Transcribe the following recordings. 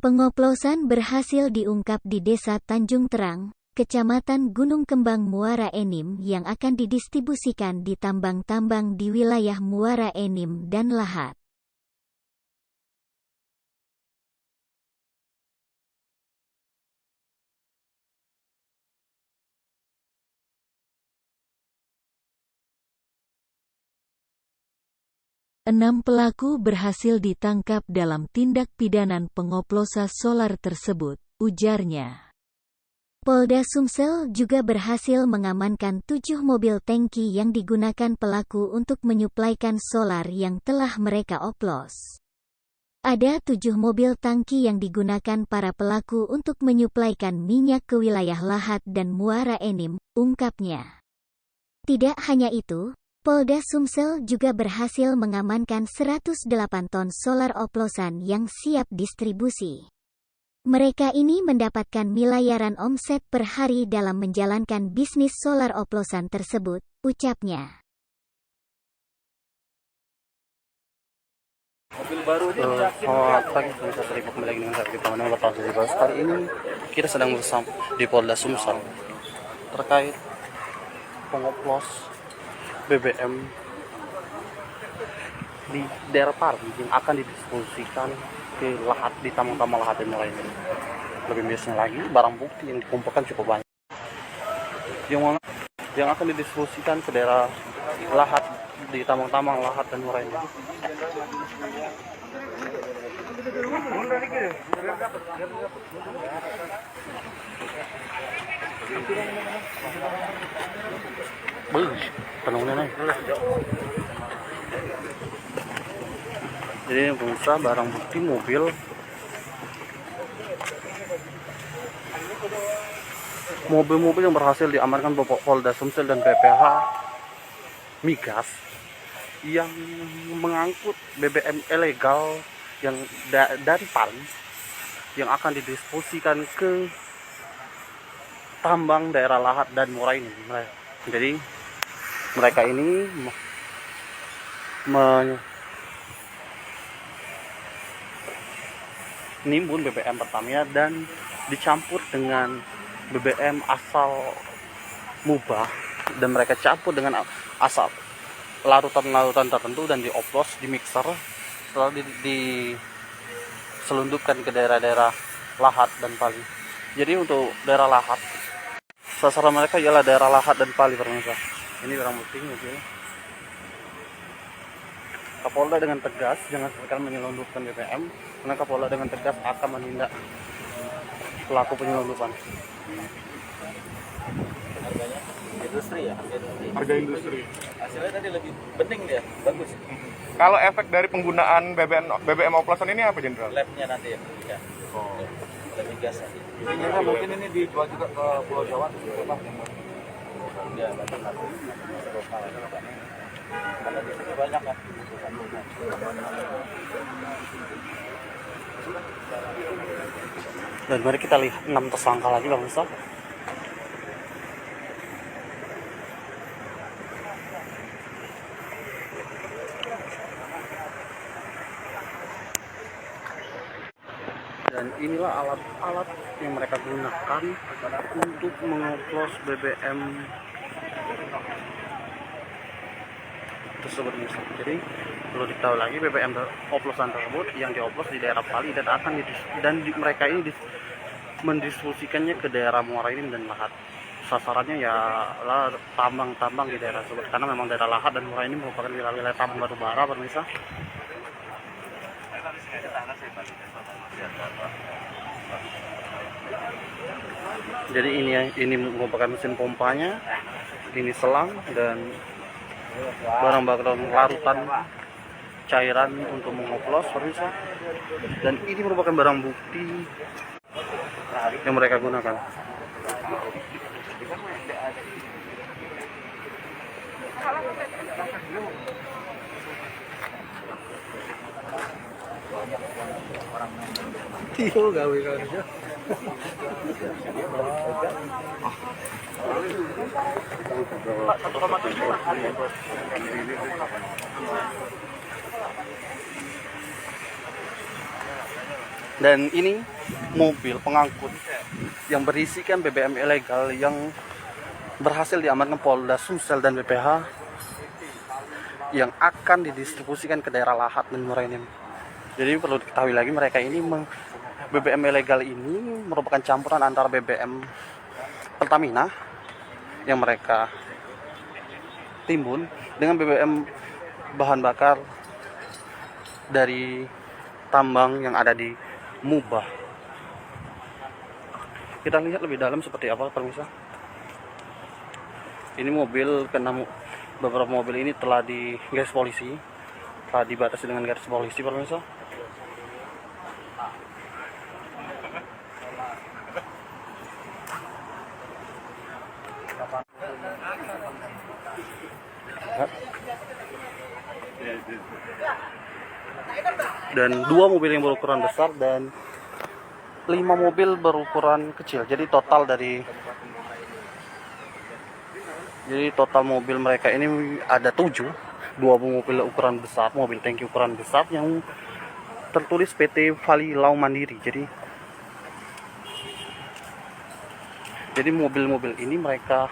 Pengoplosan berhasil diungkap di Desa Tanjung Terang, Kecamatan Gunung Kembang Muara Enim yang akan didistribusikan di tambang-tambang di wilayah Muara Enim dan Lahat. Enam pelaku berhasil ditangkap dalam tindak pidana pengoplosan solar tersebut, ujarnya. Polda Sumsel juga berhasil mengamankan 7 mobil tangki yang digunakan pelaku untuk menyuplaikan solar yang telah mereka oplos. Ada 7 mobil tangki yang digunakan para pelaku untuk menyuplaikan minyak ke wilayah Lahat dan Muara Enim, ungkapnya. Tidak hanya itu, Polda Sumsel juga berhasil mengamankan 108 ton solar oplosan yang siap distribusi. Mereka ini mendapatkan miliaran omset per hari dalam menjalankan bisnis solar oplosan tersebut, ucapnya. Selamat pagi, saya terlibat kembali dengan saya Kita Menang Lepas dari Bas. Kali ini kita sedang bersama di Polda Sumsel terkait pengoplos BBM di daerah Parung yang akan didistribusikan ke Lahat di tambang-tambang Lahat dan lainnya. Lebih biasanya lagi, barang bukti yang dikumpulkan cukup banyak yang akan didistribusikan ke daerah Lahat di tambang-tambang Lahat dan lainnya. Penuhnya nih. Jadi yang pengusaha barang bukti mobil yang berhasil diamankan Polda Sumsel dan PPH Migas yang mengangkut BBM ilegal yang dari Parung yang akan didistribusikan ke tambang daerah Lahat dan Muara ini. Jadi mereka ini menimbun BBM Pertamina dan dicampur dengan BBM asal mubah, dan mereka campur dengan asal larutan-larutan tertentu dan dioplos di mixer, setelah diselundupkan ke daerah-daerah Lahat dan Pali. Jadi untuk daerah Lahat, sasaran mereka ialah daerah Lahat dan Pali, pemirsa. Ini barang bukti mobil. Kapolda dengan tegas jangan sekali menyelundupkan BBM, karena Kapolda dengan tegas akan menindak pelaku penyelundupan. Harganya industri ya, harga industri. hasilnya tadi lebih bening dia, bagus. Kalau efek dari penggunaan BBM oplosan ini apa, Jenderal? Labnya nanti ya, ya. Oh. Lebih gas nanti. Ini mungkin ini dijual juga ke Pulau Jawa atau apa? Ya, karena di sini banyak kan. Dan mari kita lihat 6 tersangka lagi, pemirsa. Dan inilah alat-alat yang mereka gunakan untuk mengoplos BBM tersebut. Jadi perlu diketahui lagi, BBM oplosan tersebut yang dioplos di daerah Pali dan mereka ini mendistribusikannya ke daerah Muara Enim dan Lahat. Sasarannya ya lah tambang-tambang di daerah tersebut, karena memang daerah Lahat dan Muara Enim merupakan wilayah tambang batu bara, pemirsa. Jadi ini merupakan mesin pompanya, ini selang dan barang-barang larutan cairan untuk mengoplos, pemirsa. Dan ini merupakan barang bukti yang mereka gunakan. Tio gawe aja. Dan ini mobil pengangkut yang berisikan BBM ilegal yang berhasil diamankan Polda Sumsel dan BPH yang akan didistribusikan ke daerah Lahat dan Muara Enim. Jadi perlu diketahui lagi, mereka ini BBM ilegal ini merupakan campuran antara BBM Pertamina yang mereka timbun dengan BBM bahan bakar dari tambang yang ada di Mubah. Kita lihat lebih dalam seperti apa pemirsa. Ini mobil, beberapa mobil ini telah di garis polisi, telah dibatasi dengan garis polisi pemirsa. Dan 2 mobil yang berukuran besar dan 5 mobil berukuran kecil. Jadi total mobil mereka ini ada 7. 2 mobil ukuran besar, mobil tangki ukuran besar yang tertulis PT Vali Lau Mandiri. Jadi mobil-mobil ini mereka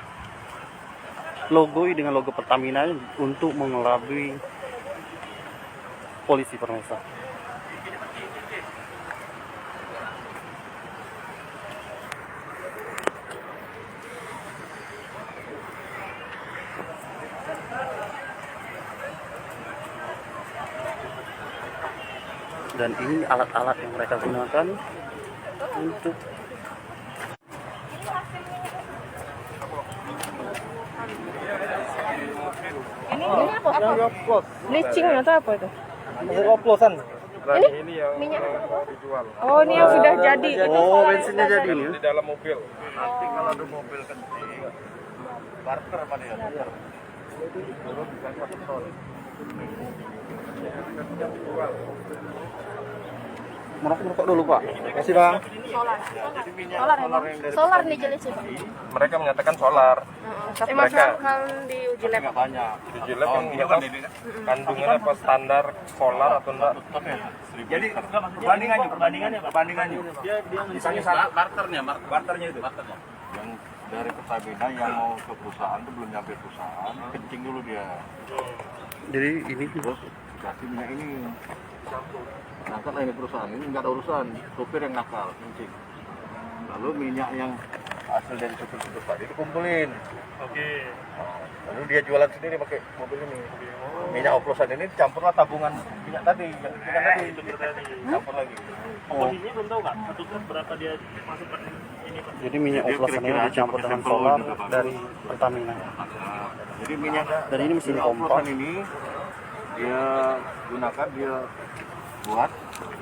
logoi dengan logo Pertamina untuk mengelabui polisi pemirsa. Dan ini alat-alat yang mereka gunakan untuk Ini apa? Bleaching atau apa itu? Oplosan. Ini minyak. Oh, ini yang sudah jadi. oh bensinnya jadi ini ya. Di dalam mobil. Nanti kalau ada mobil kecil, barter apa dia? Merokok dulu Pak. Kasih bang. Solar nih jelas sih. Mereka menyatakan solar. Tapi Mereka- mahal di uji lab. Nggak banyak. Di lab kan nggak tahu kandungannya apa standar solar atau enggak. Jadi perbandingannya. Dia misalnya barternya itu. Yang dari Pertamina yang mau ke perusahaan itu belum nyampe perusahaan, kencing dulu dia. Jadi ini Terus dikasih minyak ini. Nakal lah ini perusahaan ini nggak ada urusan, supir yang nakal kencing. Lalu minyak yang hasil dari supir-supir tadi dikumpulin. Lalu dia jualan sendiri pakai mobil ini. Minyak oplosan ini campurlah tabungan minyak tadi yang diberikan tadi. Campur lagi. Posisinya belum tahu Kak, petugas berapa dia masukkan ini Pak? jadi minyak oplosan ini dicampur dengan solar dari Pertamina. Jadi minyak Dan ini mesin pompa. oplosan ini dia gunakan, dia buat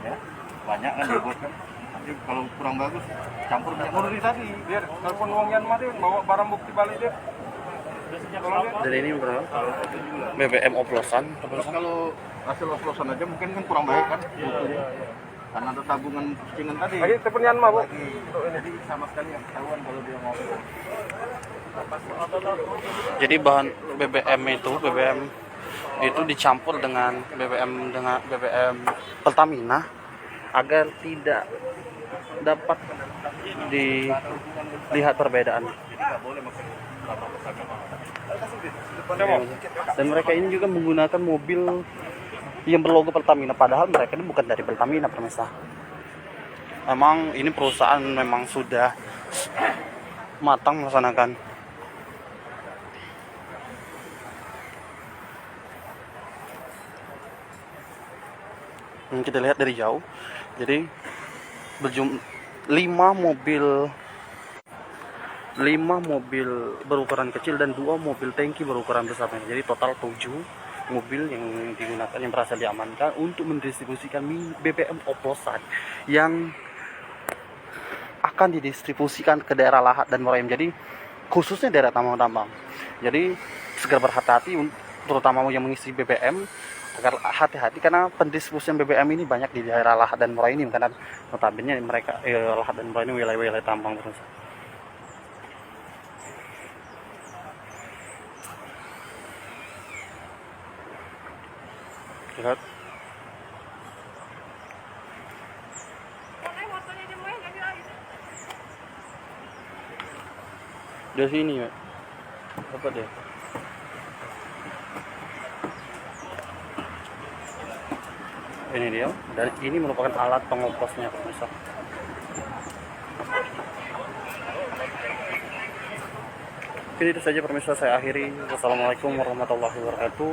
ya, banyak kan dia buat kan. Nanti kalau kurang bagus campur minyak murni tadi. Biar telepon uang Yan mati bawa barang bukti balik dia. Jadi ini berapa? BBM oplosan. Terus kalau hasil oplosan aja mungkin kan kurang baik kan. Karena ada tabungan postingan tadi. Lagi telepon Yan mah, Bu. Jadi sama sekali nggak ketahuan kalau dia mau. Jadi bahan BBM itu dicampur dengan BBM Pertamina agar tidak dapat dilihat perbedaan. Dan mereka ini juga menggunakan mobil yang berlogo Pertamina, padahal mereka ini bukan dari Pertamina pemirsa. Memang ini perusahaan memang sudah matang melaksanakan. Kita lihat dari jauh. Jadi 5 mobil berukuran kecil dan 2 mobil tangki berukuran besar. Jadi total 7 mobil yang digunakan, yang berhasil diamankan untuk mendistribusikan BBM oplosan yang akan didistribusikan ke daerah Lahat dan Muara Enim. Jadi khususnya daerah tambang-tambang. Jadi segera berhati-hati, terutama yang mengisi BBM, agar hati-hati karena pendistribusian BBM ini banyak di daerah Lahat dan Muara Enim, karena notabene mereka Lahat dan Muara Enim wilayah-wilayah tambang terus. Lihat. Dari sini ya. Apa deh? Ini dia, dan ini merupakan alat pengoplosnya pemirsa. Mungkin itu saja pemirsa, saya akhiri. Wassalamualaikum warahmatullahi wabarakatuh.